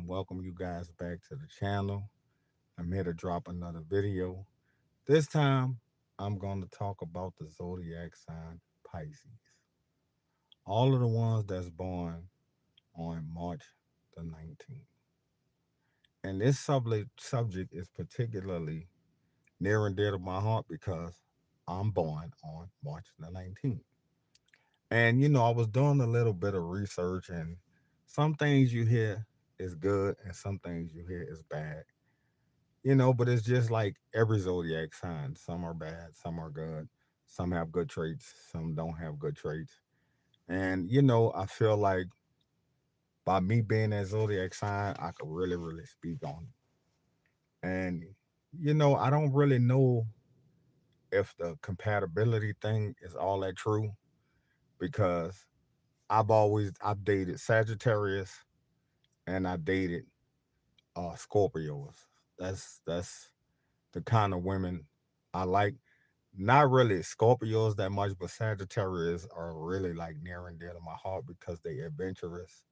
and welcome you guys back to the channel. I'm here to drop another video. This time, I'm going to talk about the zodiac sign Pisces. All of the ones that's born on March the 19th. And this subject is particularly near and dear to my heart because I'm born on March the 19th. And I was doing a little bit of research, and some things you hear is good and some things you hear is bad. But it's just like every zodiac sign. Some are bad, some are good, some have good traits, some don't have good traits. And I feel like by me being that zodiac sign, I could really, really speak on it. And I don't really know if the compatibility thing is all that true because I've dated Sagittarius and I dated Scorpios. That's the kind of women I like. Not really Scorpios that much, but Sagittarius are really like near and dear to my heart because they adventurous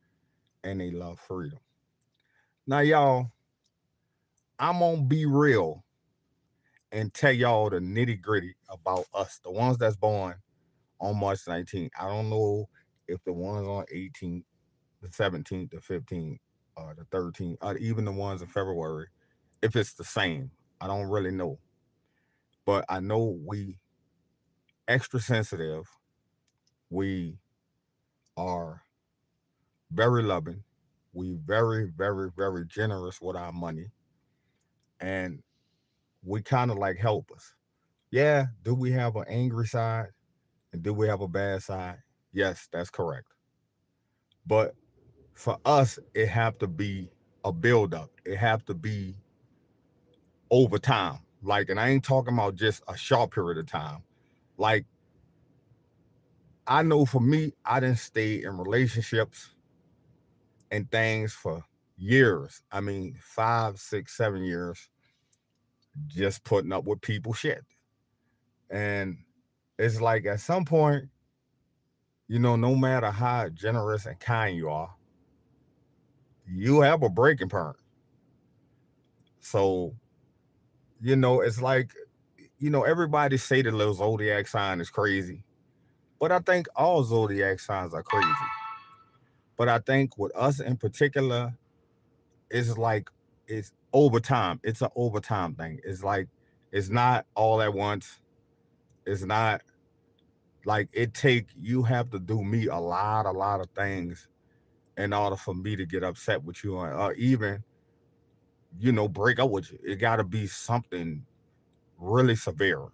and they love freedom. Now, y'all, I'm gonna be real and tell y'all the nitty gritty about us, the ones that's born on March 19th. I don't know if the ones on 18th, the 17th, the 15th, or the 13th, or even the ones in February, if it's the same. I don't really know. But I know we extra sensitive. We are very loving. We very, very, very generous with our money. And we kind of like help us. Yeah, do we have an angry side? And do we have a bad side? Yes, that's correct. But for us, it have to be a buildup. It have to be over time. Like, and I ain't talking about just a short period of time. Like, I know for me, I didn't stay in relationships and things for years. I mean, 5, 6, 7 years just putting up with people shit. And it's like at some point, no matter how generous and kind you are, you have a breaking point. So, it's like, everybody say the little zodiac sign is crazy. But I think all zodiac signs are crazy. But I think with us in particular, it's like it's overtime. It's an overtime thing. It's like it's not all at once. It's not like you have to do me a lot of things in order for me to get upset with you or even, break up with you. It gotta be something really severe.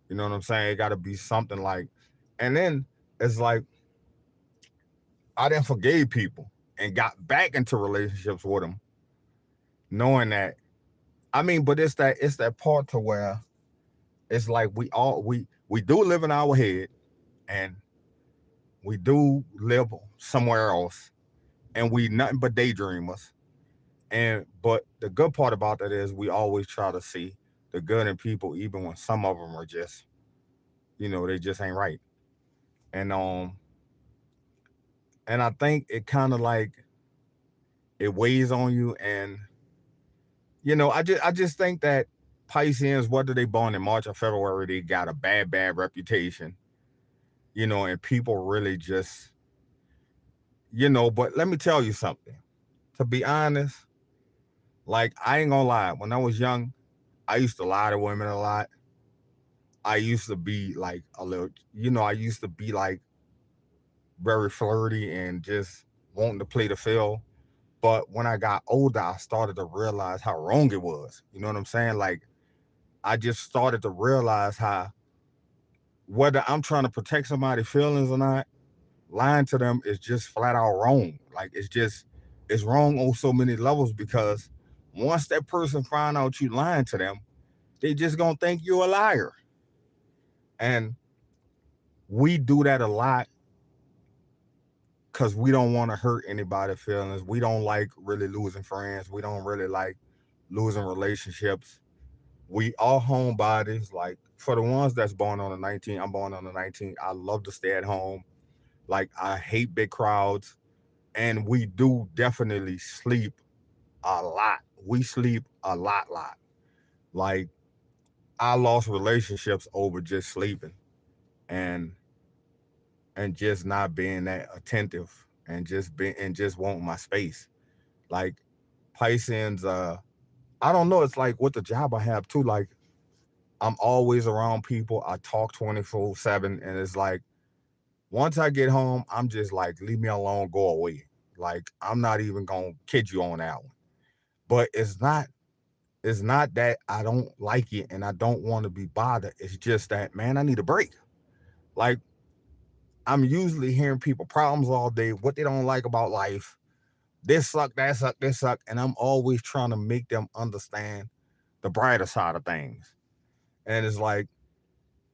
You know what I'm saying? It gotta be something like and then it's like I didn't forgave people and got back into relationships with them, knowing that but it's that part to where it's like we do live in our head and we do live somewhere else and we nothing but daydreamers. And but the good part about that is we always try to see the good in people, even when some of them are just, they just ain't right. And and I think it kind of like it weighs on you. And I just think that Pisceans, whether they born in March or February, they got a bad reputation. And people really just, But let me tell you something. To be honest, like I ain't gonna lie, when I was young, I used to lie to women a lot. I used to be like a little, I used to be like very flirty and just wanting to play the field. But when I got older, I started to realize how wrong it was. You know what I'm saying? Like I just started to realize how whether I'm trying to protect somebody's feelings or not, lying to them is just flat out wrong. Like it's wrong on so many levels because once that person find out you lying to them, they just gonna think you're a liar. And we do that a lot because we don't want to hurt anybody's feelings. We don't like really losing friends. We don't really like losing relationships. We are homebodies. Like for the ones that's born on the 19th, I'm born on the 19th. I love to stay at home. Like I hate big crowds, and we do definitely sleep. a lot. We sleep a lot. Like I lost relationships over just sleeping and just not being that attentive and just wanting my space. Like Pisces, I don't know. It's like with the job I have too. Like I'm always around people. I talk 24/7, and it's like once I get home, I'm just like, leave me alone, go away. Like I'm not even gonna kid you on that one. But it's not that I don't like it and I don't want to be bothered. It's just that, man, I need a break. Like I'm usually hearing people problems all day, what they don't like about life. This suck, that suck, this suck. And I'm always trying to make them understand the brighter side of things. And it's like,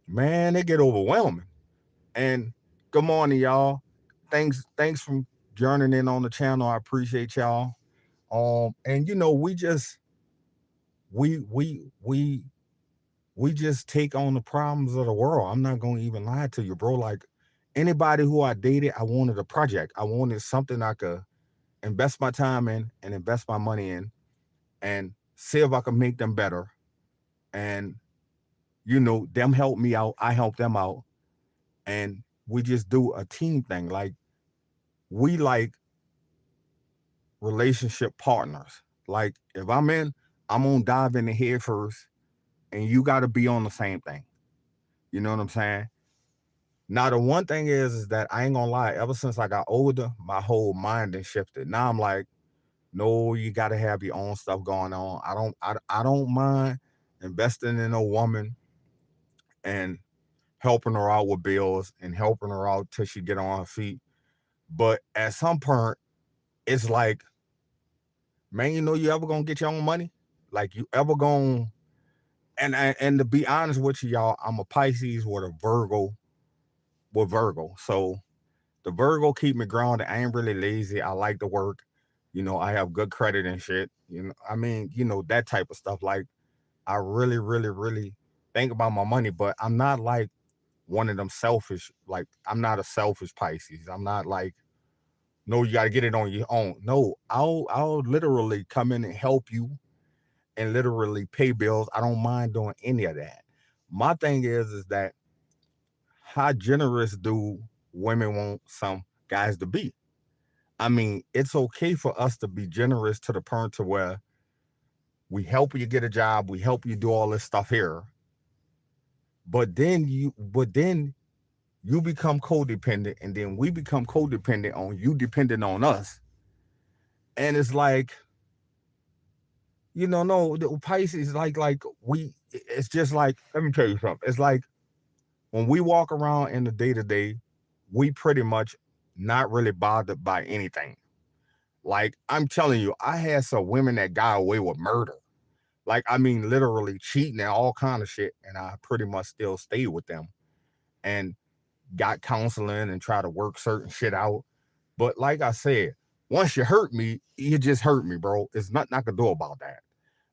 man, it get overwhelming. And good morning, y'all. Thanks for joining in on the channel. I appreciate y'all. And we just we we we we just take on the problems of the world. I'm not gonna even lie to you, bro. Like anybody who I dated, I wanted a project. I wanted something I could invest my time in and invest my money in and see if I could make them better. And them help me out, I help them out. And we just do a team thing. Like we like relationship partners. Like if I'm in, I'm gonna dive in the head first, and you got to be on the same thing. You know what I'm saying? Now the one thing is that I ain't gonna lie. Ever since I got older, my whole mind has shifted. Now I'm like, no, you got to have your own stuff going on. I don't mind investing in a woman and helping her out with bills and helping her out till she get on her feet. But at some point, it's like, man, you ever gonna get your own money? Like you ever gonna and to be honest with you, y'all, I'm a Pisces with a Virgo. So the Virgo keep me grounded. I ain't really lazy. I like to work. I have good credit and shit. I mean, that type of stuff. Like I really, really, really think about my money, but I'm not like one of them selfish. Like I'm not a selfish Pisces. I'm not like, no, you got to get it on your own. No, I'll literally come in and help you and literally pay bills. I don't mind doing any of that. My thing is that how generous do women want some guys to be? I mean, it's okay for us to be generous to the point to where we help you get a job, we help you do all this stuff here, but then you become codependent, and then we become codependent on you depending on us, and it's like, no, the Pisces like we. It's just like, let me tell you something. It's like when we walk around in the day to day, we pretty much not really bothered by anything. Like I'm telling you, I had some women that got away with murder. Like I mean, literally cheating and all kind of shit, and I pretty much still stayed with them and got counseling and try to work certain shit out. But like I said, once you hurt me, you just hurt me, bro. It's nothing I can do about that.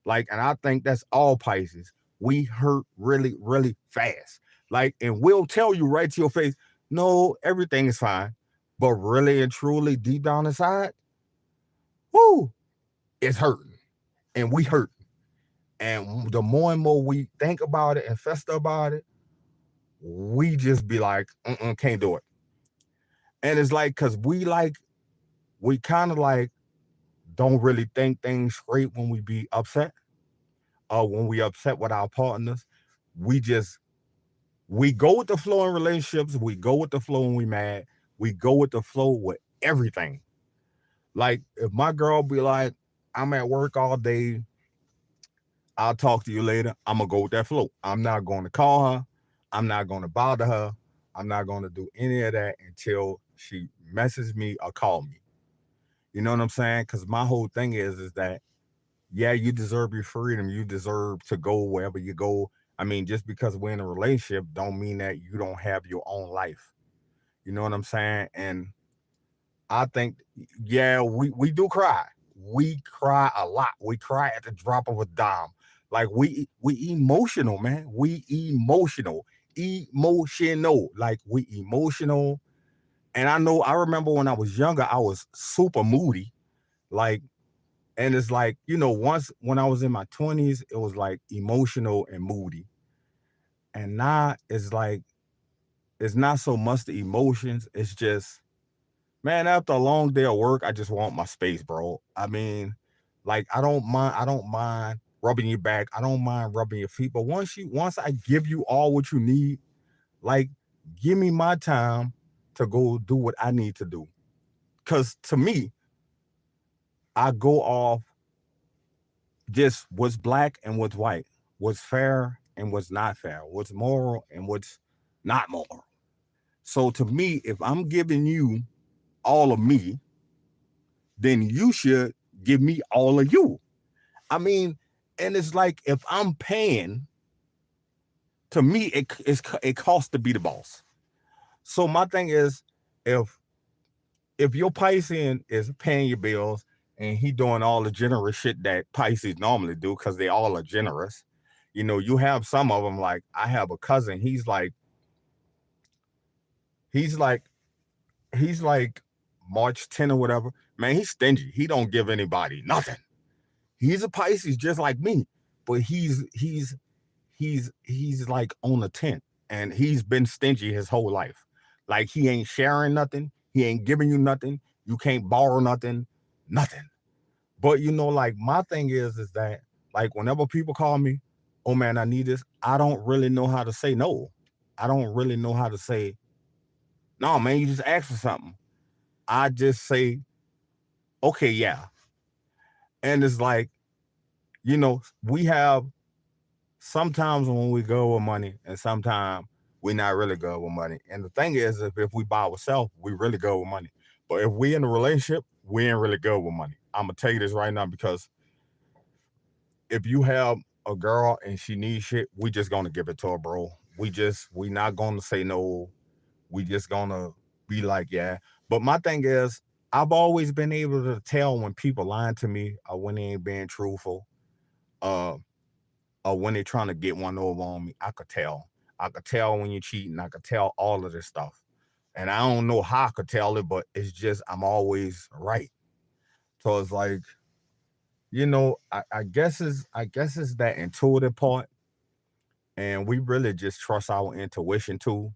Like, and I think that's all Pisces. We hurt really, really fast. Like, and we'll tell you right to your face, no, everything is fine. But really and truly, deep down inside, whoo, it's hurting. And we hurt. And the more and more we think about it and fester about it, we just be like, can't do it. And it's like, cause we kind of like don't really think things straight when we be upset, or when we upset with our partners. We just we go with the flow in relationships. We go with the flow when we mad. We go with the flow with everything. Like if my girl be like, I'm at work all day, I'll talk to you later. I'm gonna go with that flow. I'm not going to call her. I'm not going to bother her. I'm not going to do any of that until she messages me or call me. You know what I'm saying? Because my whole thing is that, yeah, you deserve your freedom. You deserve to go wherever you go. I mean, just because we're in a relationship don't mean that you don't have your own life. You know what I'm saying? And I think, yeah, we do cry. We cry a lot. We cry at the drop of a dime. Like we emotional, man. We emotional. Like we emotional. And I know I remember when I was younger, I was super moody. Like And it's like, you know, once when I was in my 20s, it was like emotional and moody. And now it's like, it's not so much the emotions. It's just, man, after a long day of work, I just want my space, bro. I mean, like I don't mind rubbing your back. I don't mind rubbing your feet. But once I give you all what you need, like give me my time to go do what I need to do. Cause to me, I go off just what's black and what's white, what's fair and what's not fair, what's moral and what's not moral. So to me, if I'm giving you all of me, then you should give me all of you. I mean, and it's like if I'm paying, to me, it costs to be the boss. So my thing is, if your Piscean is paying your bills and he doing all the generous shit that Pisces normally do, because they all are generous. You know, you have some of them, like I have a cousin. He's like he's like March 10 or whatever. Man, he's stingy. He don't give anybody nothing. He's a Pisces just like me, but he's like on a tent, and he's been stingy his whole life. Like he ain't sharing nothing. He ain't giving you nothing. You can't borrow nothing, nothing. But you know, like my thing is that like whenever people call me, oh man, I need this, I don't really know how to say no. I don't really know how to say, no, man, you just ask for something. I just say, okay, yeah. And it's like, you know, we have sometimes when we go with money and sometimes we're not really good with money. And the thing is, if we buy ourselves, we really good with money. But if we in a relationship, we ain't really good with money. I'm gonna tell you this right now, because if you have a girl and she needs shit, we just gonna give it to her, bro. We not gonna say no. We just gonna be like, yeah. But my thing is, I've always been able to tell when people lying to me or when they ain't being truthful. Uh, or when they're trying to get one over on me. I could tell. I could tell when you're cheating. I could tell all of this stuff. And I don't know how I could tell it, but it's just I'm always right. So it's like, you know, I guess it's that intuitive part. And we really just trust our intuition too.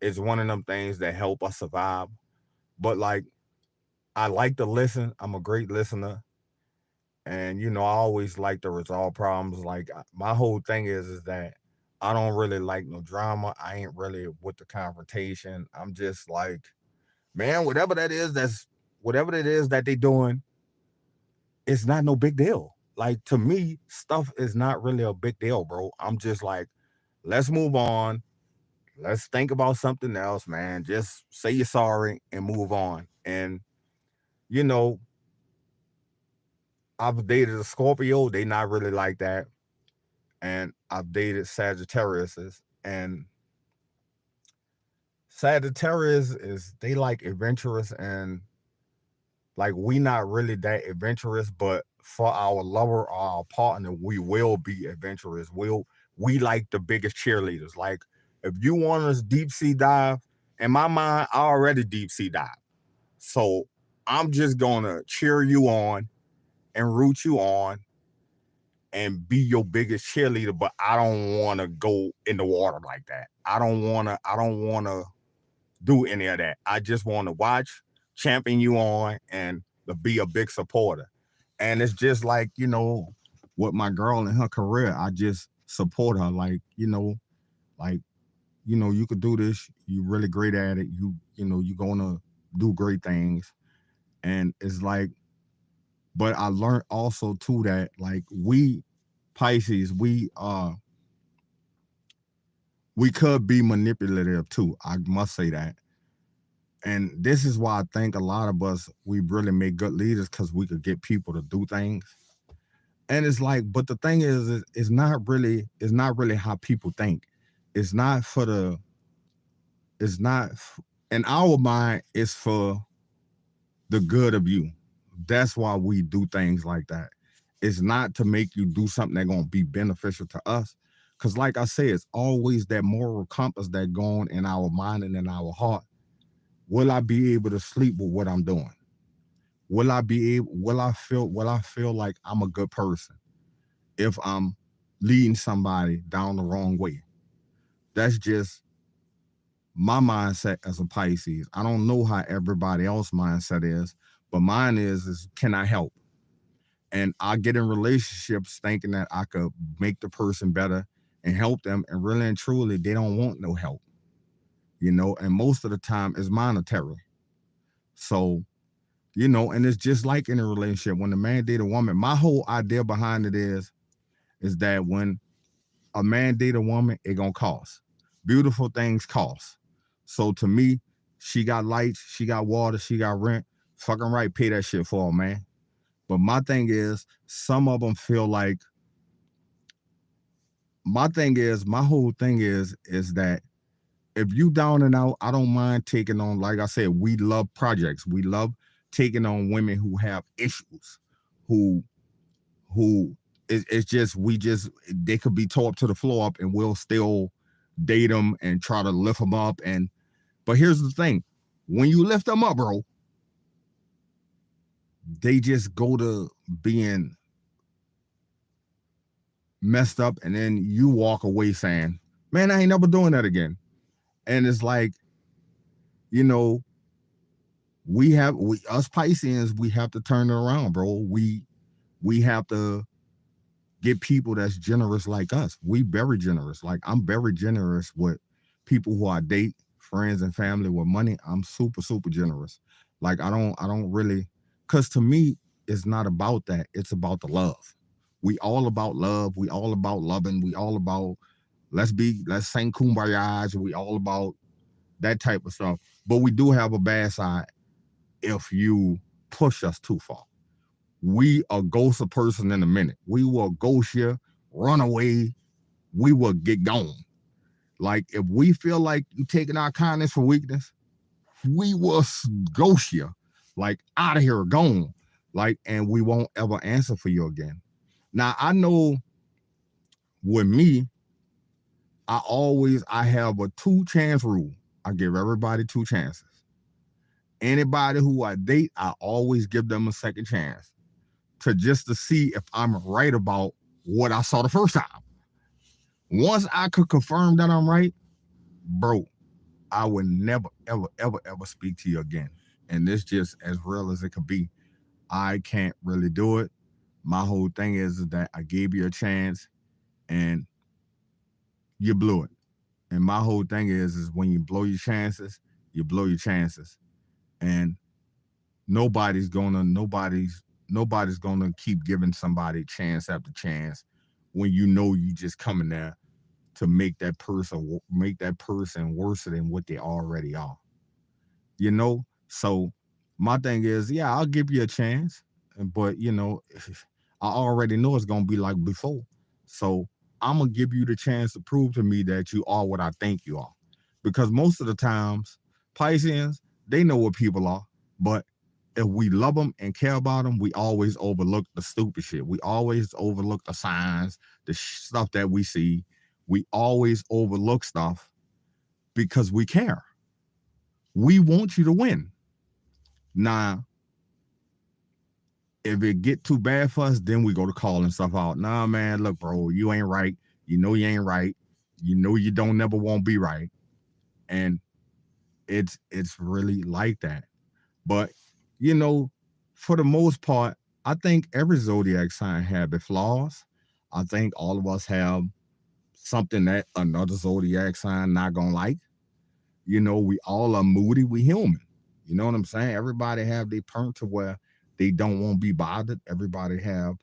It's one of them things that help us survive. But like I like to listen. I'm a great listener. And you know, I always like to resolve problems. Like my whole thing is that I don't really like no drama. I ain't really with the confrontation. I'm just like, man, whatever it is that they doing, it's not no big deal. Like to me, stuff is not really a big deal, bro. I'm just like, let's move on. Let's think about something else, man. Just say you're sorry and move on. And you know, I've dated a Scorpio. They not really like that. And I've dated Sagittariuses, and Sagittarius is they like adventurous, and like we not really that adventurous, but for our lover or our partner, we will be adventurous. We like the biggest cheerleaders. Like if you want us deep sea dive, in my mind, I already deep sea dive. So I'm just gonna cheer you on and root you on and be your biggest cheerleader, but I don't want to go in the water like that. I don't want to do any of that. I just want to watch, champion you on, and to be a big supporter. And it's just like, you know, with my girl in her career, I just support her. Like, you could do this. You're really great at it. You're gonna do great things. And it's like, but I learned also too that like we Pisces, we could be manipulative too. I must say that. And this is why I think a lot of us we really make good leaders because we could get people to do things. And it's like, but the thing is, it's not really how people think. It's not for the, it's not in our mind. It's for the good of you. That's why we do things like that. It's not to make you do something that's gonna be beneficial to us. Cause like I said, it's always that moral compass that going in our mind and in our heart. Will I be able to sleep with what I'm doing? will I feel like I'm a good person if I'm leading somebody down the wrong way? That's just my mindset as a Pisces. I don't know how everybody else mindset is, but mine is can I help? And I get in relationships thinking that I could make the person better and help them, and really and truly they don't want no help, and most of the time it's monetary. So, and it's just like in a relationship when the man date a woman. My whole idea behind it is that when a man date a woman, it gonna cost. Beautiful things cost. So to me, she got lights, she got water, she got rent. Fucking right, pay that shit for her, man. But my thing is, some of them feel like my whole thing is that if you down and out, I don't mind taking on. Like I said, we love projects. We love taking on women who have issues, who who it's just we just they could be tore up to the floor up, and we'll still date them and try to lift them up. And but here's the thing: when you lift them up, bro, they just go to being messed up, and then you walk away saying, "Man, I ain't never doing that again." And it's like, you know, we us Pisceans, we have to turn it around, bro. We have to get people that's generous like us. We very generous. Like I'm very generous with people who I date, friends and family with money. I'm super, super generous. Like I don't really, cause to me, it's not about that. It's about the love. We all about love. We all about loving. We all about let's sing kumbaya. We all about that type of stuff. But we do have a bad side if you push us too far. We a ghost a person in a minute. We will ghost you, run away. We will get gone. Like if we feel like you taking our kindness for weakness, we will ghost you, like out of here, gone. Like, and we won't ever answer for you again. Now I know with me, I have a 2 chance rule. I give everybody 2 chances. Anybody who I date, I always give them a second chance to see if I'm right about what I saw the first time. Once I could confirm that I'm right, bro, I would never, ever, ever, ever speak to you again. And this just as real as it could be. I can't really do it. My whole thing is that I gave you a chance and you blew it. And my whole thing is when you blow your chances, you blow your chances. And nobody's gonna keep giving somebody chance after chance when you know you just coming there to make that person worse than what they already are. So my thing is, yeah, I'll give you a chance, but I already know it's gonna be like before. So I'm gonna give you the chance to prove to me that you are what I think you are. Because most of the times, Pisceans, they know what people are, but if we love them and care about them, we always overlook the stupid shit. We always overlook the signs, the stuff that we see. We always overlook stuff because we care. We want you to win. Now, if it get too bad for us, then we go to calling stuff out. Nah, man, look, bro, you ain't right. You know you ain't right. You know you don't never want to be right. And it's really like that. But you know, for the most part, I think every zodiac sign have its flaws. I think all of us have something that another zodiac sign not gonna like. We all are moody. We human. You know what I'm saying? Everybody have their point to where they don't want to be bothered. Everybody have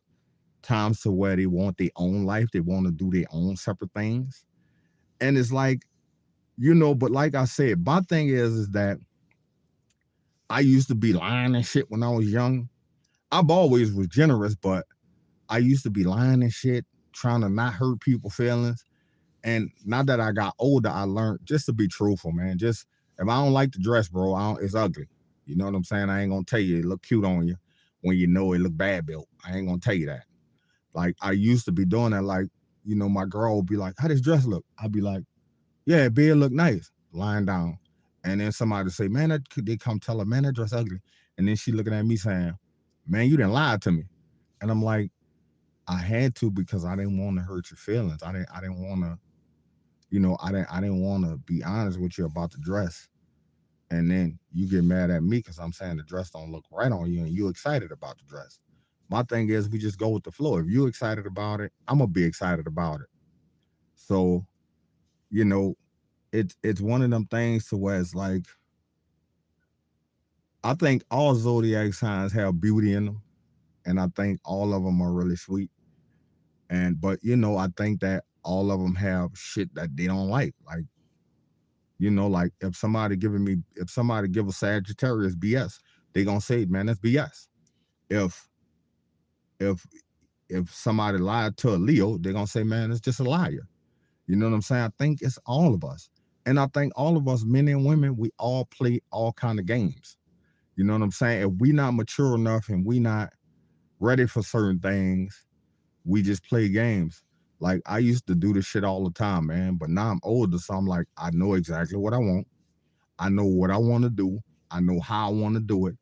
times to where they want their own life. They want to do their own separate things. And it's like, but like I said, my thing is that I used to be lying and shit when I was young. I've always was generous, but I used to be lying and shit, trying to not hurt people's feelings. And now that I got older, I learned just to be truthful, man. Just if I don't like the dress, bro, it's ugly. You know what I'm saying? I ain't gonna tell you it look cute on you when you know it look bad built. I ain't gonna tell you that. Like I used to be doing that. Like, my girl would be like, "How does dress look?" I'd be like, "Yeah, beard look nice," lying down. And then somebody say, "Man, they come tell her, man, that dress ugly." And then she looking at me saying, "Man, you didn't lie to me." And I'm like, I had to because I didn't want to hurt your feelings. I didn't want to, I didn't want to be honest with you about the dress. And then you get mad at me because I'm saying the dress don't look right on you and you excited about the dress. My thing is we just go with the flow. If you excited about it, I'm gonna be excited about it. So, you know, it's one of them things to where it's like I think all zodiac signs have beauty in them, and I think all of them are really sweet. And but I think that all of them have shit that they don't like. Like like if somebody give a Sagittarius BS, they gonna say, man, that's BS. If if if somebody lied to a Leo, they're gonna say, man, it's just a liar. You know what I'm saying? I think it's all of us. And I think all of us, men and women, we all play all kind of games. You know what I'm saying? If we not mature enough and we not ready for certain things, we just play games. Like I used to do this shit all the time, man. But now I'm older, so I'm like, I know exactly what I want. I know what I want to do. I know how I want to do it.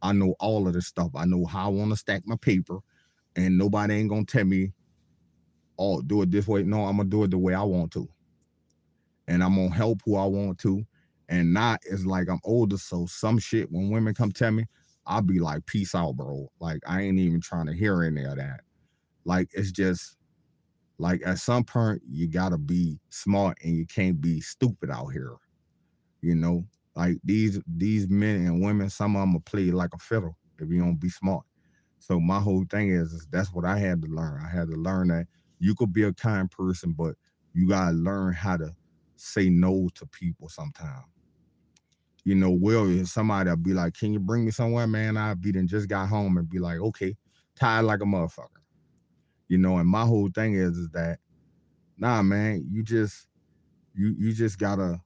I know all of this stuff. I know how I want to stack my paper. And nobody ain't gonna tell me, oh, do it this way. No, I'm gonna do it the way I want to. And I'm gonna help who I want to. And not it's like I'm older, so some shit when women come tell me, I'll be like, peace out, bro. Like I ain't even trying to hear any of that. Like it's just like at some point you gotta be smart and you can't be stupid out here. You know, like these men and women, some of them will play like a fiddle if you don't be smart. So my whole thing is that's what I had to learn. I had to learn that you could be a kind person, but you gotta learn how to say no to people sometimes. Will somebody will be like, "Can you bring me somewhere, man?" I'll be then just got home and be like, "Okay," tired like a motherfucker. And my whole thing is that nah, man, you just gotta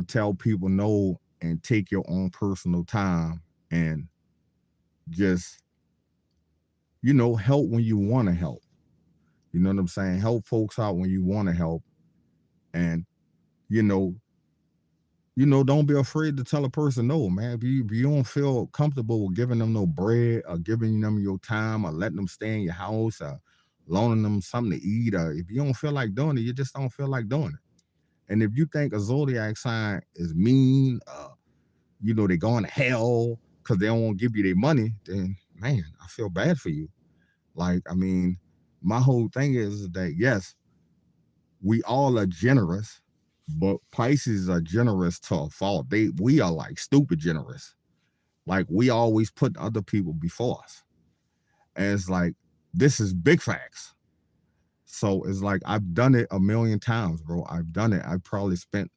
tell people no and take your own personal time and just help when you want to help. You know what I'm saying? Help folks out when you want to help, and you know, don't be afraid to tell a person no, man. If you don't feel comfortable with giving them no bread or giving them your time or letting them stay in your house or loaning them something to eat, or if you don't feel like doing it, you just don't feel like doing it. And if you think a zodiac sign is mean, they're going to hell because they don't want to give you their money, then man, I feel bad for you. Like, I mean, my whole thing is that yes, we all are generous, but Pisces are generous to a fault. We are like stupid generous. Like we always put other people before us. And it's like, this is big facts. So it's like I've done it a million times, bro. I've done it. I probably spent,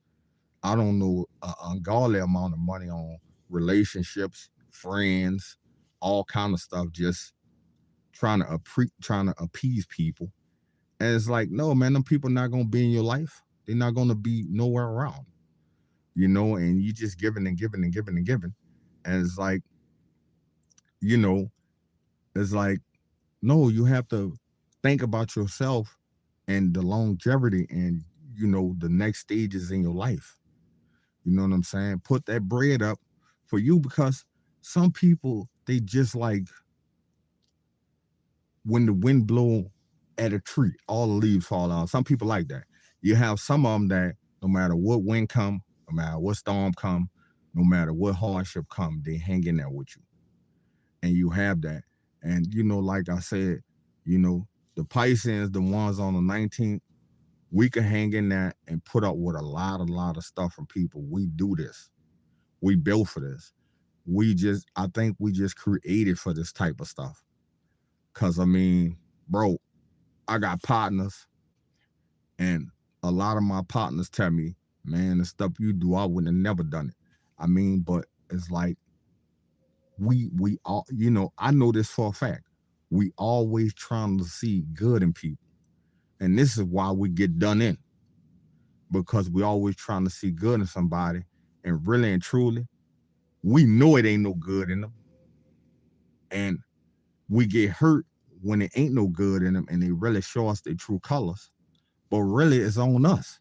I don't know, an ungodly amount of money on relationships, friends, all kind of stuff, just trying to appease people. And it's like, no, man, them people not gonna be in your life. They're not gonna be nowhere around. And you just giving and giving and giving and giving. And it's like, you know, it's like, no, you have to think about yourself and the longevity and the next stages in your life. You know what I'm saying? Put that bread up for you because some people they just like when the wind blow at a tree, all the leaves fall out. Some people like that. You have some of them that no matter what wind come, no matter what storm come, no matter what hardship come, they hang in there with you. And you have that. And like I said, you know, the Pisces, the ones on the 19th, we can hang in there and put up with a lot of stuff from people. We do this. We built for this. I think we just created for this type of stuff. Cause I mean, bro, I got partners, and a lot of my partners tell me, man, the stuff you do, I would have never done it. I mean, but it's like we all, I know this for a fact. We always trying to see good in people, and this is why we get done in because we always trying to see good in somebody, and really and truly, we know it ain't no good in them, and we get hurt when it ain't no good in them, and they really show us their true colors. But really, it's on us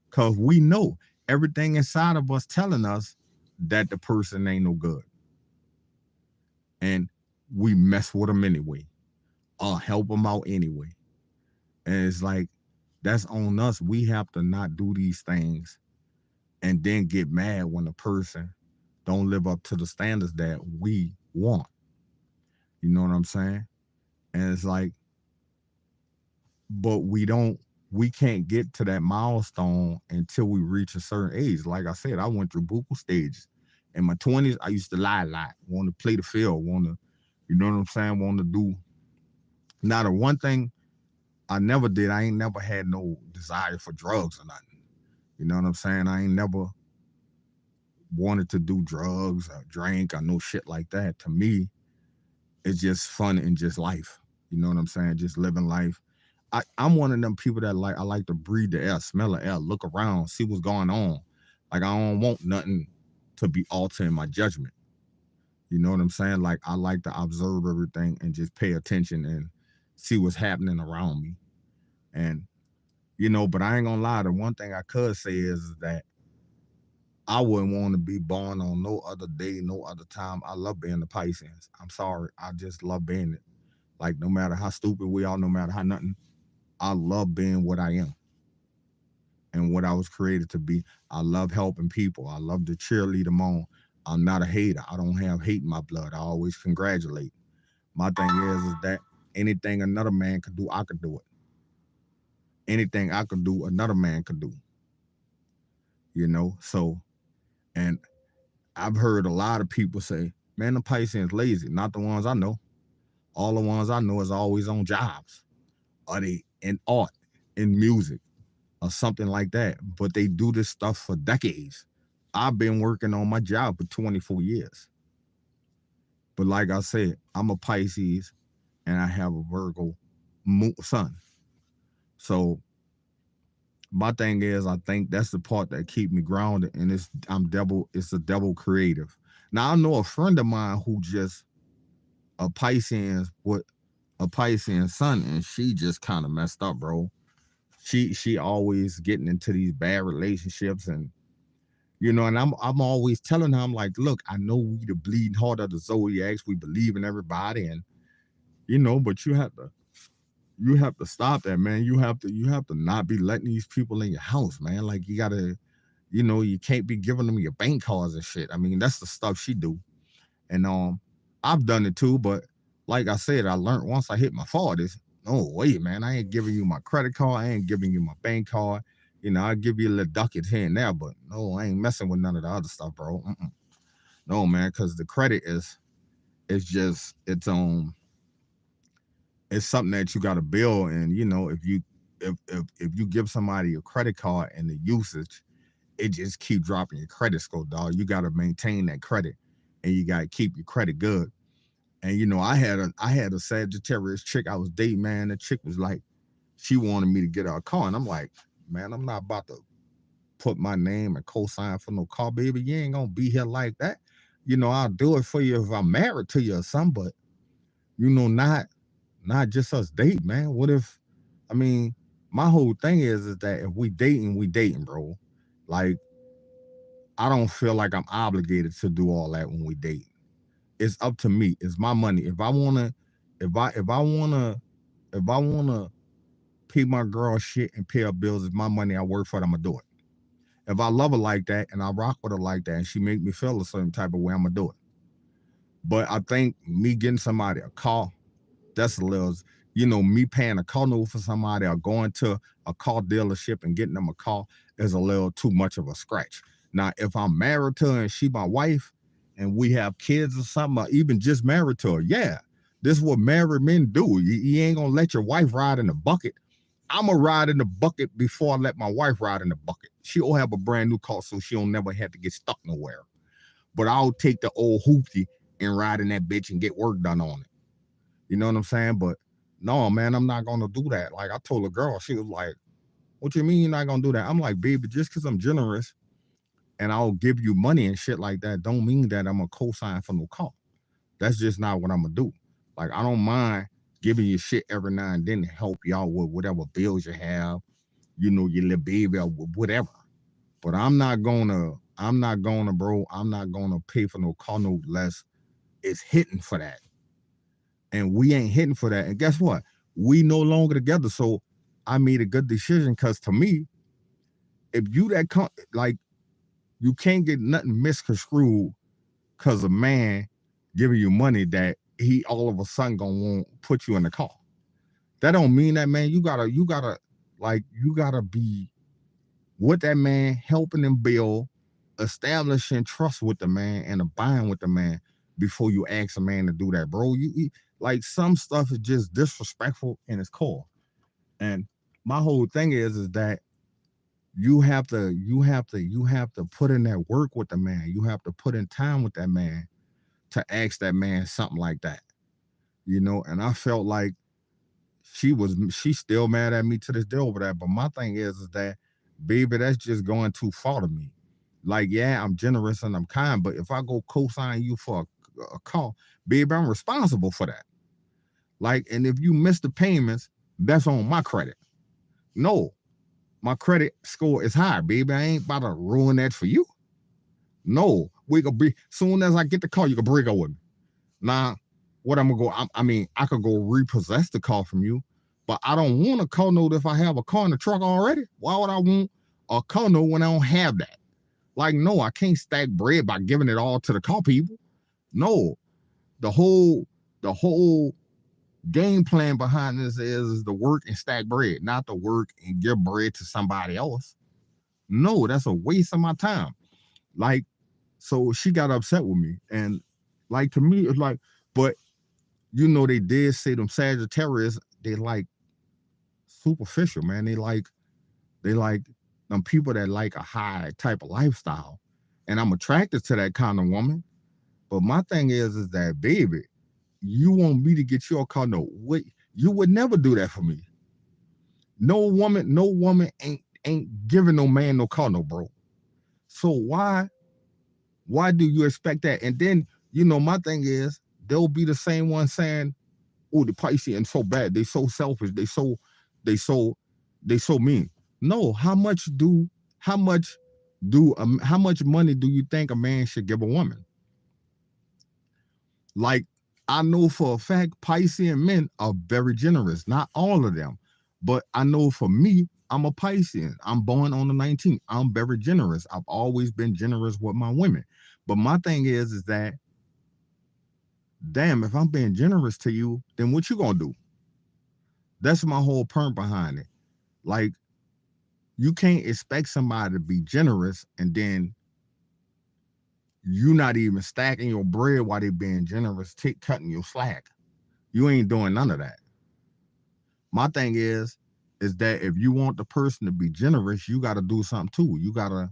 because we know everything inside of us telling us that the person ain't no good, and we mess with them anyway, or help them out anyway. And it's like that's on us. We have to not do these things and then get mad when a person don't live up to the standards that we want. You know what I'm saying? And it's like, but we can't get to that milestone until we reach a certain age. Like I said, I went through buku stages. In my 20s, I used to lie a lot, want to play the field, want to, you know what I'm saying, want to do. Now, the one thing I never did, I ain't never had no desire for drugs or nothing. You know what I'm saying? I ain't never wanted to do drugs or drink or no shit like that. To me, it's just fun and just life. You know what I'm saying? Just living life. I'm one of them people that I like to breathe the air, smell the air, look around, see what's going on. Like I don't want nothing to be altering my judgment. You know what I'm saying? Like I like to observe everything and just pay attention and see what's happening around me. And but I ain't gonna lie. The one thing I could say is that I wouldn't want to be born on no other day, no other time. I love being the Pisces. I'm sorry. I just love being it. Like no matter how stupid we are, no matter how nothing, I love being what I am and what I was created to be. I love helping people. I love to cheerlead them on. I'm not a hater. I don't have hate in my blood. I always congratulate. My thing is that anything another man could do, I could do it. Anything I could do, another man could do. So and I've heard a lot of people say, man, the Pisces lazy. Not the ones I know. All the ones I know is always on jobs. Or they in art, in music, or something like that. But they do this stuff for decades. I've been working on my job for 24 years. But like I said, I'm a Pisces and I have a Virgo sun. So my thing is, I think that's the part that keep me grounded, and it's a double creative. Now I know a friend of mine who just a Pisces with a Pisces sun, and she just kind of messed up, bro. She always getting into these bad relationships, and and I'm always telling her, I'm like, look, I know we the bleeding heart of the zodiacs, we believe in everybody, and but you have to stop that, man. You have to not be letting these people in your house, man. Like you gotta, you can't be giving them your bank cards and shit. I mean, that's the stuff she do. And I've done it too, but like I said, I learned once I hit my 40s, oh wait, man, I ain't giving you my credit card, I ain't giving you my bank card. I'll give you a little ducat here and there, but no, I ain't messing with none of the other stuff, bro. No, man, because the credit is just it's something that you got to build. And if you give somebody a credit card and the usage, it just keep dropping your credit score, dog. You got to maintain that credit, and you got to keep your credit good. And I had a Sagittarius chick I was dating, man. The chick was like, she wanted me to get her a car, and I'm like, man, I'm not about to put my name and co-sign for no car, baby. You ain't gonna be here like that. I'll do it for you if I'm married to you or something, but not just us date, man. What if, I mean, my whole thing is that if we dating, bro. Like, I don't feel like I'm obligated to do all that when we date. It's up to me. It's my money. If I wanna pay my girl shit and pay her bills, it's my money. I work for it. I'm gonna do it. If I love her like that and I rock with her like that and she make me feel a certain type of way, I'm gonna do it. But I think me getting somebody a car, that's a little, me paying a car note for somebody or going to a car dealership and getting them a car is a little too much of a scratch. Now, if I'm married to her and she my wife and we have kids or something, or even just married to her, yeah, this is what married men do. You ain't gonna let your wife ride in the bucket. I'm going to ride in the bucket before I let my wife ride in the bucket. She'll have a brand new car so she'll never have to get stuck nowhere. But I'll take the old hoopty and ride in that bitch and get work done on it. You know what I'm saying? But no, man, I'm not going to do that. Like I told a girl, she was like, what you mean you're not going to do that? I'm like, baby, just because I'm generous and I'll give you money and shit like that don't mean that I'm going to co-sign for no car. That's just not what I'm going to do. Like, I don't mind giving you shit every now and then to help y'all with whatever bills you have, your little baby or whatever. But I'm not gonna I'm not gonna, bro. I'm not gonna pay for no car note less it's hitting for that. And we ain't hitting for that. And guess what? We no longer together. So I made a good decision because to me, if you like you can't get nothing misconstrued because a man giving you money that he all of a sudden gonna want put you in the car. That don't mean that, man. You gotta be with that man, helping him build, establishing trust with the man and a bond with the man before you ask a man to do that, bro. Like some stuff is just disrespectful in its core. And my whole thing is that you have to put in that work with the man. You have to put in time with that man to ask that man something like that. And I felt like she's still mad at me to this day over that. But my thing is that, baby, that's just going too far to me. Like, yeah, I'm generous and I'm kind, but if I go co-sign you for a call, baby, I'm responsible for that. Like, and if you miss the payments, that's on my credit. No, my credit score is high, baby. I ain't about to ruin that for you. No, we could be soon as I get the car, you can break up with me. Now, what I'm gonna go? I could go repossess the car from you, but I don't want a car note if I have a car in the truck already. Why would I want a car note when I don't have that? Like, no, I can't stack bread by giving it all to the car people. No, the whole game plan behind this is the work and stack bread, not the work and give bread to somebody else. No, that's a waste of my time. Like, so she got upset with me, and like to me, it's like, but they did say them Sagittarius, they like superficial, man. They like them people that like a high type of lifestyle. And I'm attracted to that kind of woman. But my thing is that, baby, you want me to get your car? No, wait, you would never do that for me. No woman ain't giving no man no car, no, bro. So why do you expect that? And then, my thing is, they'll be the same one saying, oh, the Pisces and so bad. They so selfish. They so they so mean. No, how much money do you think a man should give a woman? Like, I know for a fact Piscean men are very generous. Not all of them, but I know for me, I'm a Piscean. I'm born on the 19th. I'm very generous. I've always been generous with my women. But my thing is that, damn, if I'm being generous to you, then what you gonna do? That's my whole point behind it. Like, you can't expect somebody to be generous and then you not even stacking your bread while they being generous, cutting your slack. You ain't doing none of that. My thing is that if you want the person to be generous, you got to do something too. You got to,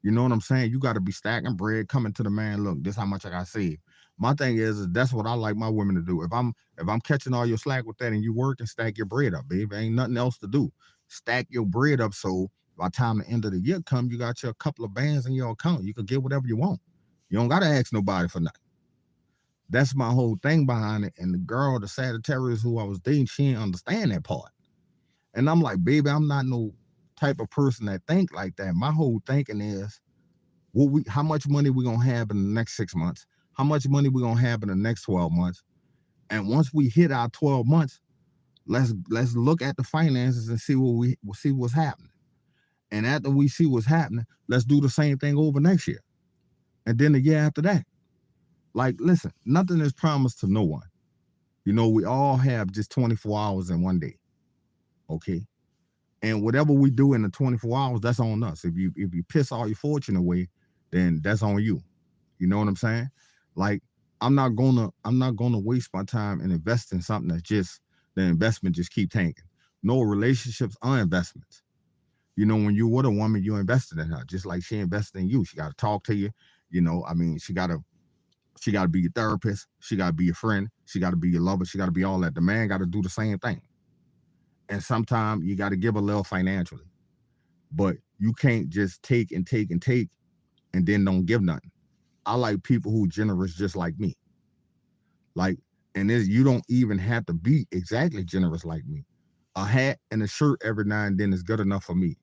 you know what I'm saying? You got to be stacking bread, coming to the man. Look, this how much I got to save. My thing is that's what I like my women to do. If I'm catching all your slack with that and you work and stack your bread up, baby, ain't nothing else to do. Stack your bread up so by the time the end of the year come, you got your couple of bands in your account. You can get whatever you want. You don't gotta ask nobody for nothing. That's my whole thing behind it. And the girl, the Sagittarius who I was dating, she didn't understand that part. And I'm like, baby, I'm not no type of person that think like that. My whole thinking is, how much money we gonna have in the next 6 months? How much money we gonna have in the next 12 months? And once we hit our 12 months, let's look at the finances and see we'll see what's happening. And after we see what's happening, let's do the same thing over next year. And then the year after that. Like, listen, nothing is promised to no one. We all have just 24 hours in one day. Okay. And whatever we do in the 24 hours, that's on us. If you piss all your fortune away, then that's on you. You know what I'm saying? Like, I'm not gonna waste my time and invest in something that's just the investment just keep tanking. No, relationships are investments. When you with a woman, you invested in her, just like she invested in you. She got to talk to you. She got to be your therapist. She got to be your friend. She got to be your lover. She got to be all that. The man got to do the same thing. And sometimes you got to give a little financially, but you can't just take and take and take and then don't give nothing. I like people who generous just like me. Like, and you don't even have to be exactly generous like me. A hat and a shirt every now and then is good enough for me.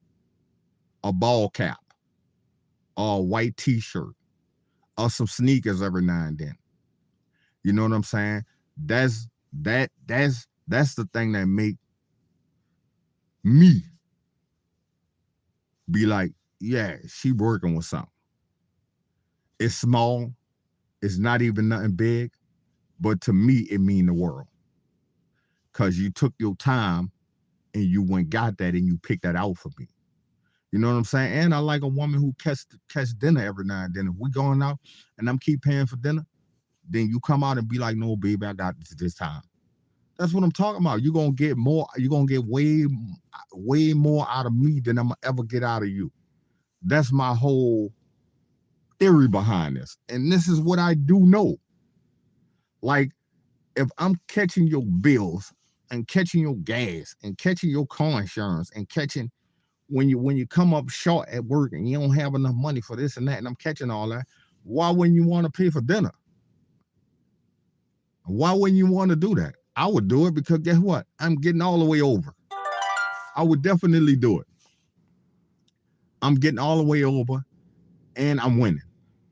A ball cap. or a white t-shirt or some sneakers every now and then. You know what I'm saying? That's the thing that make me be like, yeah, she working with something. It's small, it's not even nothing big, but to me it mean the world. Cause you took your time and you went got that and you picked that out for me. You know what I'm saying? And I like a woman who catch dinner every now and then. If we going out and I'm keep paying for dinner, then you come out and be like, no, baby, I got this time. That's what I'm talking about. You're gonna get more, you're gonna get way more out of me than I'm gonna ever get out of you. That's my whole theory behind this. And this is what I do know. Like, if I'm catching your bills and catching your gas and catching your car insurance and catching when you come up short at work and you don't have enough money for this and that, and I'm catching all that, why wouldn't you want to pay for dinner? Why wouldn't you want to do that? I would do it because guess what? I'm getting all the way over. I would definitely do it. I'm getting all the way over and I'm winning.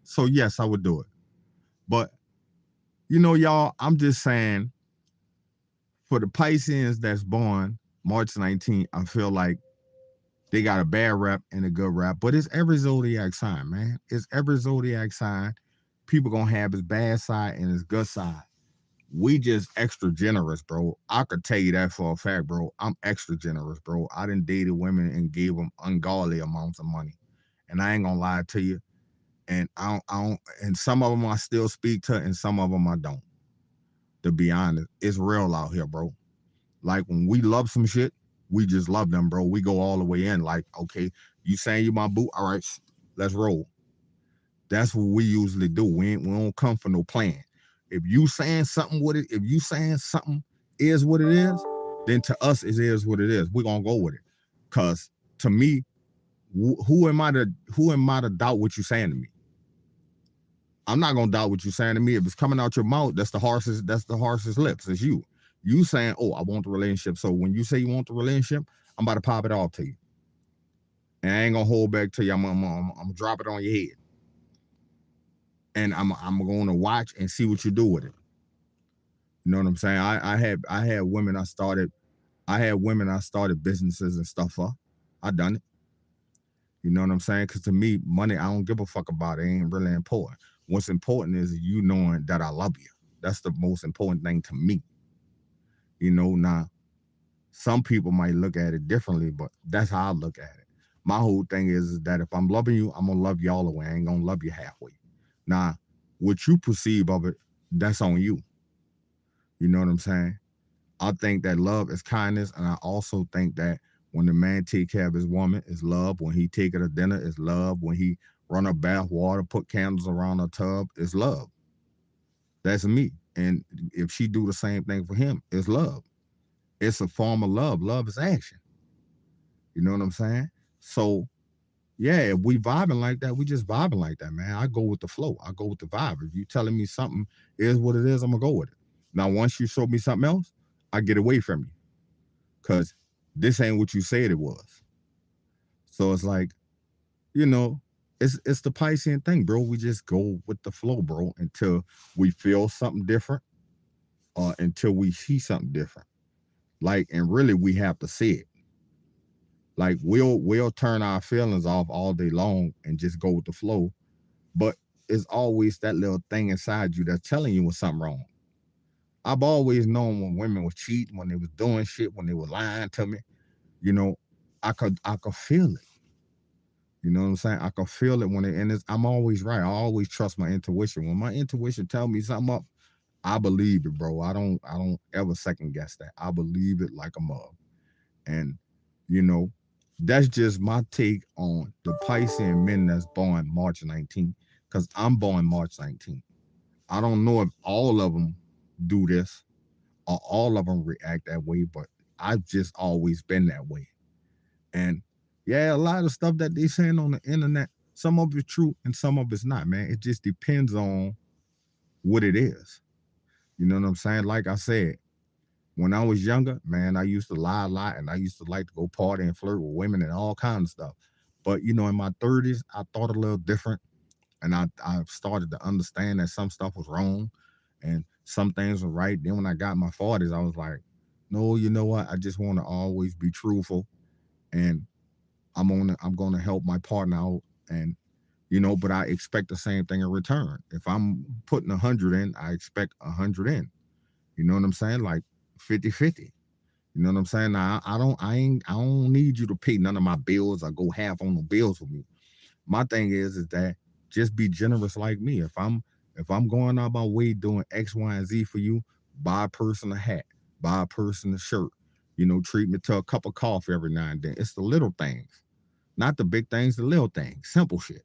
So yes, I would do it. But y'all, I'm just saying for the Pisceans that's born March 19th, I feel like they got a bad rap and a good rap, but it's every zodiac sign, man. It's every zodiac sign. People gonna have his bad side and his good side. We just extra generous, bro. I could tell you that for a fact, bro. I'm extra generous, bro. I done dated women and gave them ungodly amounts of money, and I ain't gonna lie to you. And and some of them I still speak to, and some of them I don't. To be honest, it's real out here, bro. Like when we love some shit, we just love them, bro. We go all the way in. Like, okay, you saying you my boo? All right, let's roll. That's what we usually do. We don't come for no plan. If you saying something with it, if you saying something is what it is, then to us it is what it is. We're gonna go with it. Cause to me, who am I to doubt what you saying to me? I'm not gonna doubt what you're saying to me. If it's coming out your mouth, that's the harshest lips. It's you. You saying, oh, I want the relationship. So when you say you want the relationship, I'm about to pop it off to you. And I ain't gonna hold back to you. I'm drop it on your head. And I'm gonna watch and see what you do with it. You know what I'm saying? I had women I started businesses and stuff for. I done it. You know what I'm saying? Because to me, money, I don't give a fuck about it. It ain't really important. What's important is you knowing that I love you. That's the most important thing to me. Now some people might look at it differently, but that's how I look at it. My whole thing is that if I'm loving you, I'm gonna love you all the way. I ain't gonna love you halfway. Now, what you perceive of it, that's on you. You know what I'm saying? I think that love is kindness, and I also think that when the man take care of his woman, is love. When he take her to dinner, is love. When he run her bath water, put candles around her tub, is love. That's me. And if she do the same thing for him, it's love. It's a form of love. Love is action. You know what I'm saying? So yeah, if we vibing like that, we just vibing like that, man. I go with the flow. I go with the vibe. If you telling me something is what it is, I'm gonna go with it. Now, once you show me something else, I get away from you. Cause this ain't what you said it was. So it's like, you know, it's the Piscean thing, bro. We just go with the flow, bro, until we feel something different or until we see something different. Like, and really we have to see it. Like we'll turn our feelings off all day long and just go with the flow. But it's always that little thing inside you that's telling you when something wrong. I've always known when women were cheating, when they was doing shit, when they were lying to me, you know, I could feel it. You know what I'm saying? I can feel it when it and I'm always right. I always trust my intuition. When my intuition tell me something up, I believe it, bro. I don't ever second guess that. I believe it like a mug. And you know, that's just my take on the Piscean men that's born March 19th. Because I'm born March 19th. I don't know if all of them do this or all of them react that way, but I've just always been that way. And yeah, a lot of stuff that they saying on the internet, some of it's true and some of it's not, man. It just depends on what it is. You know what I'm saying? Like I said, when I was younger, man, I used to lie a lot and I used to like to go party and flirt with women and all kinds of stuff. But in my 30s, I thought a little different, and I started to understand that some stuff was wrong, and some things were right. Then when I got in my 40s, I was like, no, you know what? I just want to always be truthful, and I'm gonna help my partner out, and but I expect the same thing in return. If I'm putting 100 in, I expect 100 in. You know what I'm saying? Like 50-50. You know what I'm saying? Now, I don't need you to pay none of my bills or go half on the bills with me. My thing is that just be generous like me. If I'm going out my way doing X, Y, and Z for you, buy a person a hat, buy a person a shirt, treat me to a cup of coffee every now and then. It's the little things, not the big things, the little things, simple shit.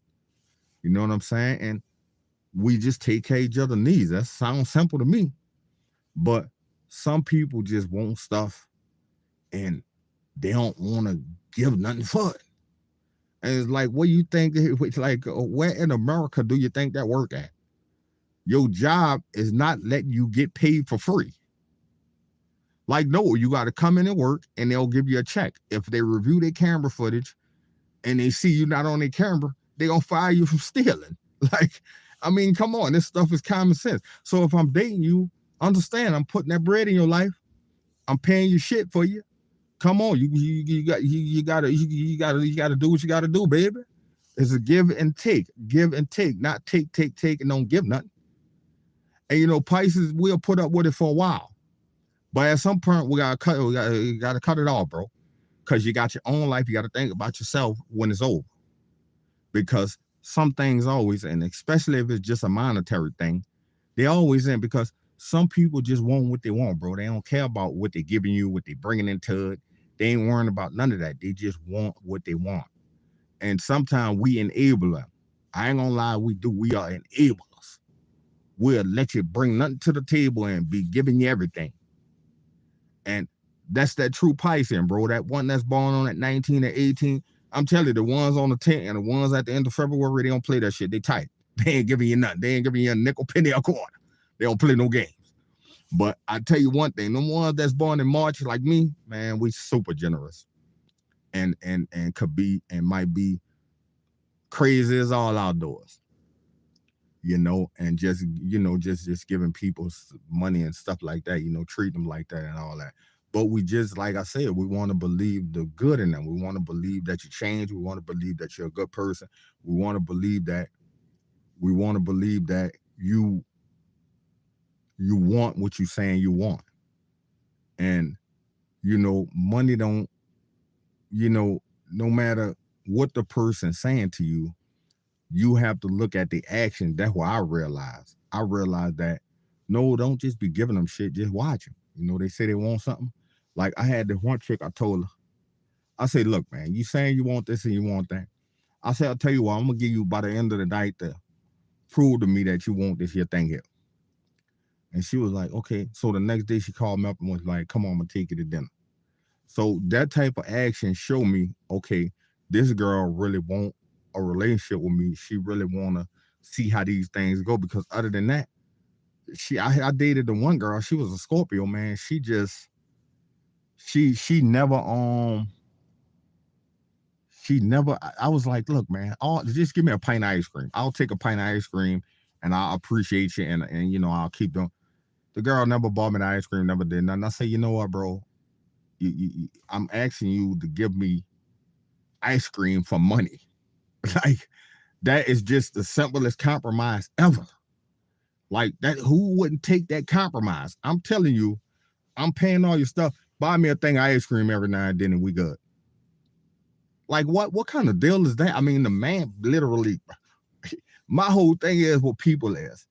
You know what I'm saying? And we just take care of each other's needs. That sounds simple to me, but some people just want stuff and they don't want to give nothing for it. And it's like, what do you think? Like, where in America do you think that work at? Your job is not letting you get paid for free. Like, no, you got to come in and work, and they'll give you a check. If they review their camera footage and they see you not on their camera, they gonna fire you from stealing. Like, I mean, come on, this stuff is common sense. So if I'm dating you, understand I'm putting that bread in your life. I'm paying you shit for you. Come on, you gotta do what you gotta do, baby. It's a give and take, not take, and don't give nothing. And Pisces will put up with it for a while, but at some point we gotta cut. We gotta cut it off, bro. Because you got your own life. You got to think about yourself when it's over. Because some things always, and especially if it's just a monetary thing, they always end because some people just want what they want, bro. They don't care about what they're giving you, what they're bringing into it. They ain't worrying about none of that. They just want what they want. And sometimes we enable them. I ain't gonna lie, we do. We are enablers. We'll let you bring nothing to the table and be giving you everything. And that's that true Pisces, bro. That one that's born on at 19 and 18. I'm telling you, the ones on the 10th and the ones at the end of February, they don't play that shit. They tight. They ain't giving you nothing. They ain't giving you a nickel, penny, or quarter. They don't play no games. But I tell you one thing, the ones that's born in March like me, man, we super generous. And could be and might be crazy as all outdoors. And just giving people money and stuff like that, treat them like that and all that. But we just, like I said, we want to believe the good in them. We want to believe that you change. We want to believe that you're a good person. We want to believe that you want what you're saying you want. And money don't, no matter what the person's saying to you, you have to look at the action. That's what I realized. I realized that no, don't just be giving them shit, just watch them. They say they want something. Like I had this one chick, I told her, I said, look, man, you saying you want this and you want that. I said, I'll tell you what, I'm gonna give you by the end of the night to prove to me that you want this here thing here. And she was like, okay. So the next day she called me up and was like, come on, I'm gonna take you to dinner. So that type of action showed me, okay, this girl really want a relationship with me. She really wanna see how these things go. Because other than that, I dated the one girl, she was a Scorpio, man. She never I was like, look, man, just give me a pint of ice cream. I'll take a pint of ice cream and I'll appreciate you and I'll keep doing. The girl never bought me the ice cream, never did nothing. I say, you know what, bro? I'm asking you to give me ice cream for money. Like, that is just the simplest compromise ever. Like that, who wouldn't take that compromise? I'm telling you, I'm paying all your stuff. Buy me a thing of ice cream every now and then and we good. Like what kind of deal is that? I mean, the man literally, my whole thing is what people is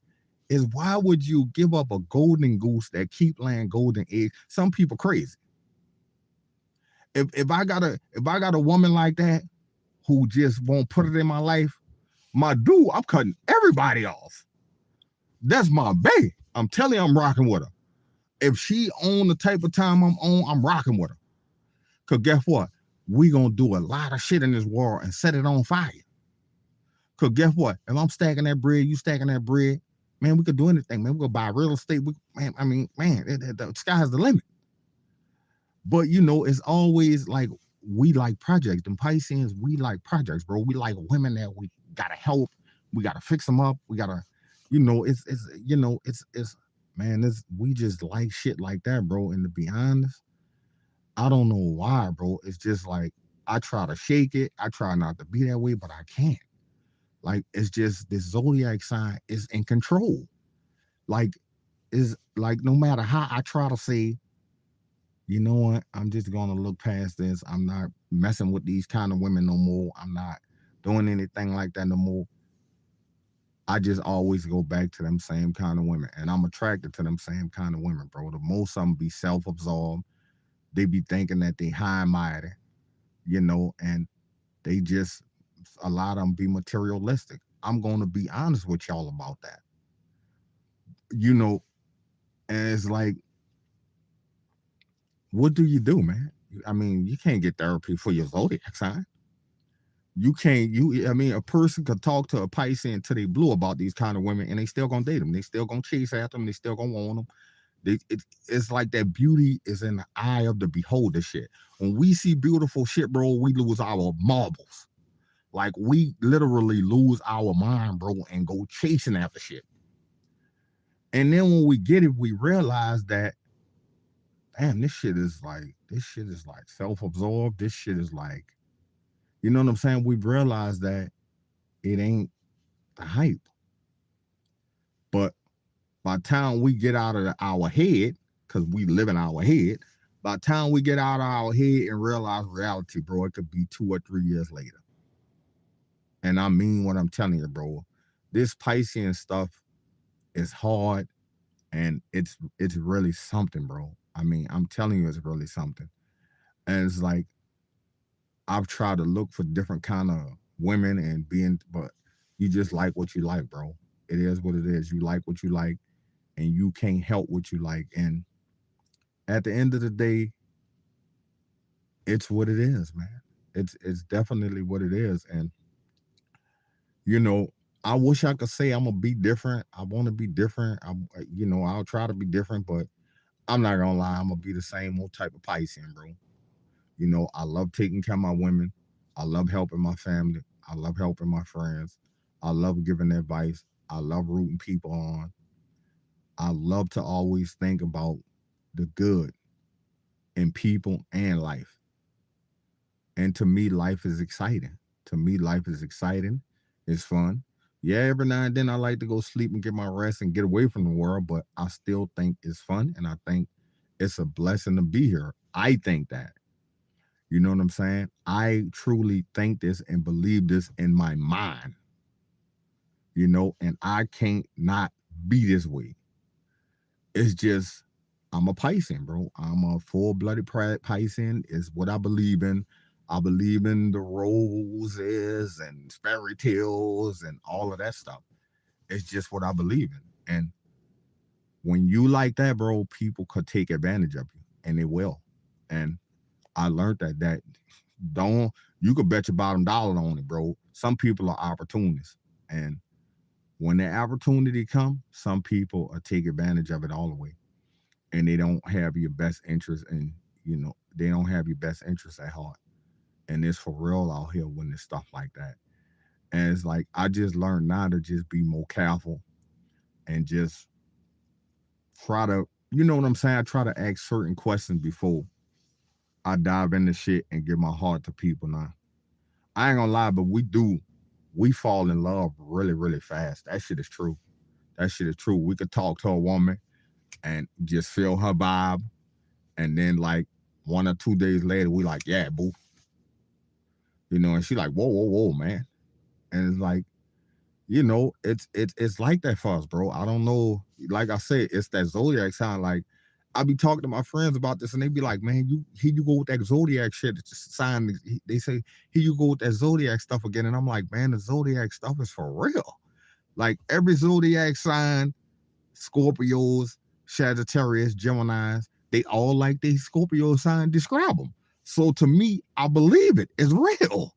why would you give up a golden goose that keep laying golden eggs? Some people crazy. If I got a woman like that who just won't put it in my life, my dude, I'm cutting everybody off. That's my bae. I'm telling you, I'm rocking with her. If she on the type of time I'm on, I'm rocking with her. Cause guess what? We gonna do a lot of shit in this world and set it on fire. Cause guess what? If I'm stacking that bread, you stacking that bread, man, we could do anything, man. We could buy real estate. The sky's the limit. But it's always like we like projects. Them Pisceans, we like projects, bro. We like women that we gotta help. We gotta fix them up. We gotta, it's man, this we just like shit like that, bro. And to be honest, I don't know why, bro. It's just like I try to shake it. I try not to be that way, but I can't. Like it's just this zodiac sign is in control. Like is like no matter how I try to say, you know what, I'm just gonna look past this. I'm not messing with these kind of women no more. I'm not doing anything like that no more. I just always go back to them same kind of women. And I'm attracted to them same kind of women, bro. The most of them be self-absorbed. They be thinking that they high and mighty, and they just a lot of them be materialistic. I'm gonna be honest with y'all about that. You know, and it's like, what do you do, man? I mean, you can't get therapy for your zodiac sign. You can't. I mean, a person could talk to a Pisces until they blue about these kind of women, and they still gonna date them. They still gonna chase after them. They still gonna want them. It's like that beauty is in the eye of the beholder. Shit. When we see beautiful shit, bro, we lose our marbles. Like we literally lose our mind, bro, and go chasing after shit. And then when we get it, we realize that, damn, this shit is like self-absorbed. This shit is like, you know what I'm saying? We realize that it ain't the hype. But by the time we get out of our head, because we live in our head, by the time we get out of our head and realize reality, bro, it could be 2 or 3 years later. And I mean what I'm telling you, bro. This Piscean stuff is hard, and it's really something, bro. I mean, I'm telling you, it's really something. And it's like I've tried to look for different kind of women and but you just like what you like, bro. It is what it is. You like what you like, and you can't help what you like. And at the end of the day, it's what it is, man. It's definitely what it is. And you know, I wish I could say I'm gonna be different. I want to be different. I'll try to be different, but I'm not gonna lie. I'm gonna be the same old type of Piscean, bro. I love taking care of my women. I love helping my family. I love helping my friends. I love giving advice. I love rooting people on. I love to always think about the good in people and life. And to me, life is exciting. To me, life is exciting. It's fun. Yeah, every now and then I like to go sleep and get my rest and get away from the world, but I still think it's fun, and I think it's a blessing to be here. I think that. You know what I'm saying? I truly think this and believe this in my mind, and I can't not be this way. It's just, I'm a Piscean, bro. I'm a full-blooded Piscean. Is what I believe in. I believe in the roses and fairy tales and all of that stuff. It's just what I believe in. And when you like that, bro, people could take advantage of you, and they will. And I learned that don't you could bet your bottom dollar on it, bro. Some people are opportunists, and when the opportunity comes, some people take advantage of it all the way, and they don't have your best interest, and they don't have your best interest at heart. And it's for real out here when there's stuff like that. And it's like I just learned now to just be more careful and just try to, you know what I'm saying? I try to ask certain questions before I dive into shit and give my heart to people now. I ain't gonna lie, but we fall in love really, really fast. That shit is true. That shit is true. We could talk to a woman and just feel her vibe, and then like 1 or 2 days later, we like, yeah, boo. And she like, whoa, whoa, whoa, man. And it's like, it's like that for us, bro. I don't know. Like I said, it's that zodiac sign. Like I be talking to my friends about this, and they be like, "Man, here you go with that zodiac shit." It's just sign. They say, "Here you go with that zodiac stuff again," and I'm like, "Man, the zodiac stuff is for real." Like every zodiac sign, Scorpios, Sagittarius, Geminis, they all like the Scorpio sign describe them. So to me, I believe it. It's real.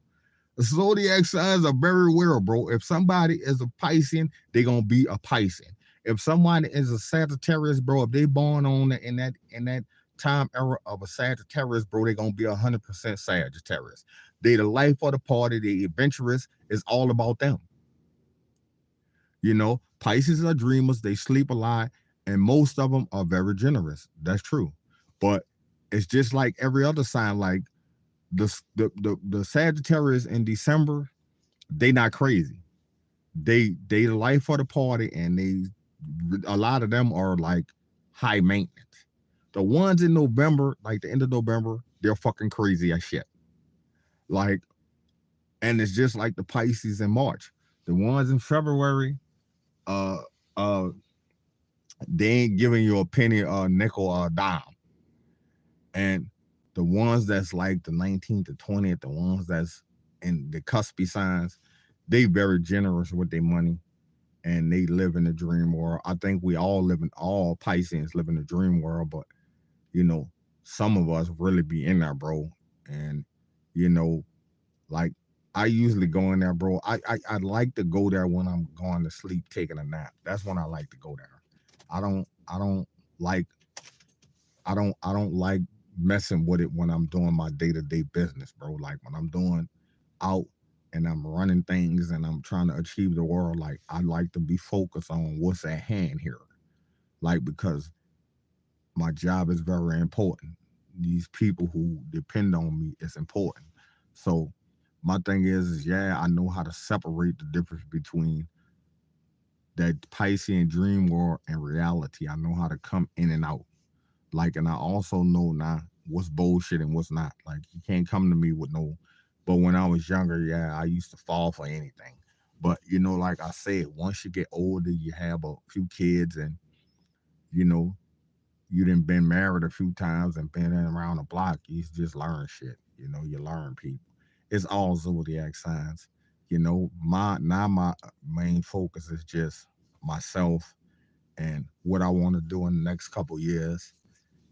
Zodiac signs are very real, bro. If somebody is a Piscean, they're gonna be a Piscean. If somebody is a Sagittarius, bro, if they born on in that time era of a Sagittarius, bro, they gonna be 100% Sagittarius. They the life of the party, they adventurous. It's all about them. Pisces are dreamers, they sleep a lot, and most of them are very generous. That's true. But it's just like every other sign, like the Sagittarius in December, they not crazy. They the life of the party, and a lot of them are like high maintenance. The ones in November, like the end of November, they're fucking crazy as shit. Like, and it's just like the Pisces in March. The ones in February, uh uh they ain't giving you a penny, a nickel, or a dime. And the ones that's like the 19th to 20th, the ones that's in the cuspy signs, they very generous with their money, and they live in the dream world. I think we all Pisces live in the dream world, but you know, some of us really be in there, bro. And you know, like I usually go in there, bro. I like to go there when I'm going to sleep, taking a nap. That's when I like to go there. I don't like I don't like messing with it when I'm doing my day-to-day business, bro. Like when I'm doing out and I'm running things and I'm trying to achieve the world, like I like to be focused on what's at hand here. Like because my job is very important. These people who depend on me is important. So my thing is yeah, I know how to separate the difference between that Piscean dream world and reality. I know how to come in and out. Like, and I also know now what's bullshit and what's not. Like, you can't come to me with no. But when I was younger, yeah, I used to fall for anything. But like I said, once you get older, you have a few kids, and you know, you done been married a few times and been around the block. You just learn shit. You learn people. It's all zodiac signs. My main focus is just myself and what I want to do in the next couple years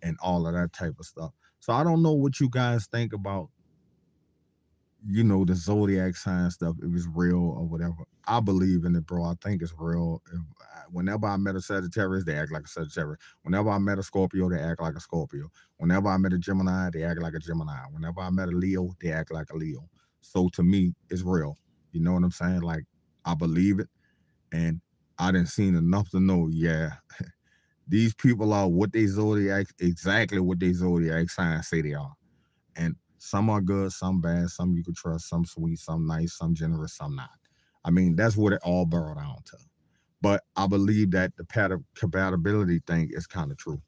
and all of that type of stuff. So I don't know what you guys think about, the zodiac sign stuff, if it's real or whatever. I believe in it, bro. I think it's real. Whenever I met a Sagittarius, they act like a Sagittarius. Whenever I met a Scorpio, they act like a Scorpio. Whenever I met a Gemini, they act like a Gemini. Whenever I met a Leo, they act like a Leo. So to me, it's real. You know what I'm saying? Like, I believe it. And I didn't seen enough to know, yeah, these people are exactly what they zodiac signs say they are. And some are good, some bad, some you can trust, some sweet, some nice, some generous, some not. I mean, that's what it all boiled down to. But I believe that the compatibility thing is kind of true.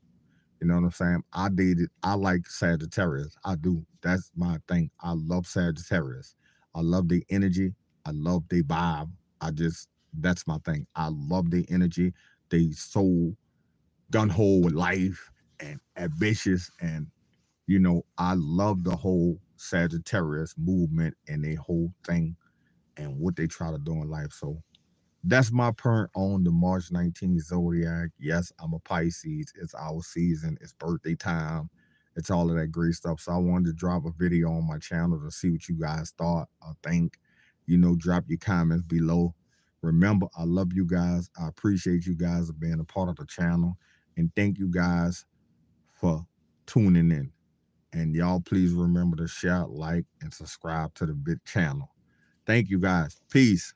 You know what I'm saying? I like Sagittarius. I do. That's my thing. I love Sagittarius. I love the energy. I love the vibe. That's my thing. I love the energy. They so gun ho with life and ambitious, and I love the whole Sagittarius movement and the whole thing and what they try to do in life. So that's my point on the March 19th zodiac. Yes, I'm a Pisces. It's our season. It's birthday time. It's all of that great stuff. So I wanted to drop a video on my channel to see what you guys thought or think. Drop your comments below. Remember, I love you guys. I appreciate you guys being a part of the channel. And thank you guys for tuning in. And y'all please remember to share, like, and subscribe to the big channel. Thank you guys. Peace.